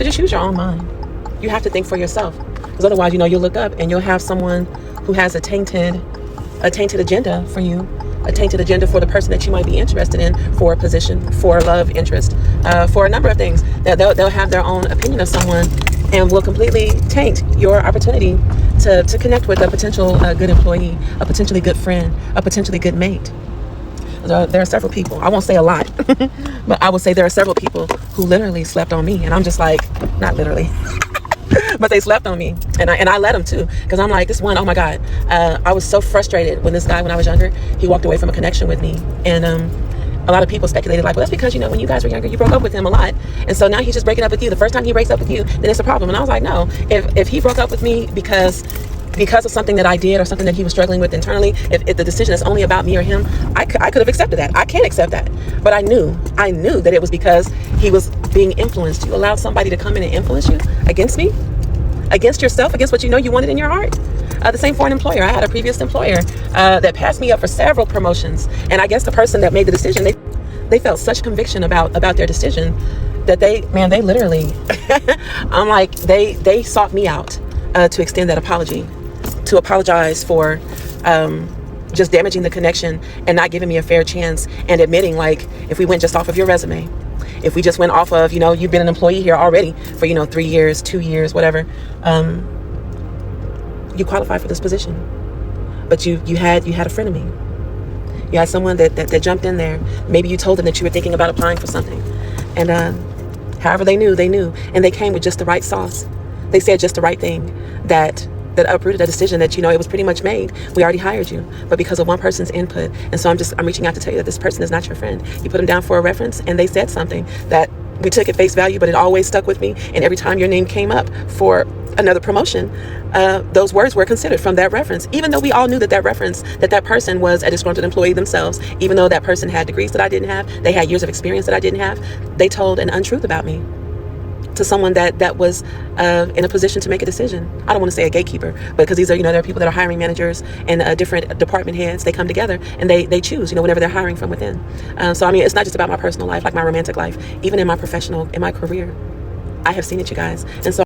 to just use your own mind. You have to think for yourself, because otherwise, you'll look up and you'll have someone who has a tainted agenda for you, a tainted agenda for the person that you might be interested in, for a position, for love, interest, for a number of things. That they'll have their own opinion of someone and will completely taint your opportunity to connect with a potential good employee, a potentially good friend, a potentially good mate. There are several people, I won't say a lot, but I will say there are several people who literally slept on me. And I'm just like, not literally, but they slept on me. And I let them too. Because I'm like, this one, oh my God. I was so frustrated when this guy, when I was younger, he walked away from a connection with me. And a lot of people speculated like, well, that's because, when you guys were younger, you broke up with him a lot. And so now he's just breaking up with you. The first time he breaks up with you, then it's a problem. And I was like, no, if he broke up with me because of something that I did or something that he was struggling with internally, if the decision is only about me or him, I could have accepted that. I can't accept that. But I knew that it was because he was being influenced. You allowed somebody to come in and influence you against me, against yourself, against what you wanted in your heart. The same for an employer. I had a previous employer that passed me up for several promotions. And I guess the person that made the decision, they felt such conviction about their decision that they literally, I'm like, they sought me out to extend that apology, to apologize for just damaging the connection and not giving me a fair chance, and admitting, like, if we went just off of your resume, if we just went off of, you've been an employee here already for, 3 years, 2 years, whatever, you qualify for this position. But you had a friend of me. You had someone that jumped in there. Maybe you told them that you were thinking about applying for something. And however they knew. And they came with just the right sauce. They said just the right thing that uprooted a decision that, it was pretty much made. We already hired you, but because of one person's input. And so I'm reaching out to tell you that this person is not your friend. You put them down for a reference and they said something that we took at face value, but it always stuck with me. And every time your name came up for another promotion, those words were considered from that reference, even though we all knew that reference, that person was a disgruntled employee themselves. Even though that person had degrees that I didn't have, they had years of experience that I didn't have, they told an untruth about me to someone that was in a position to make a decision. I don't want to say a gatekeeper, but because these are, there are people that are hiring managers and different department heads. They come together and they choose, whenever they're hiring from within. So it's not just about my personal life, like my romantic life, even in my professional, in my career. I have seen it, you guys. And so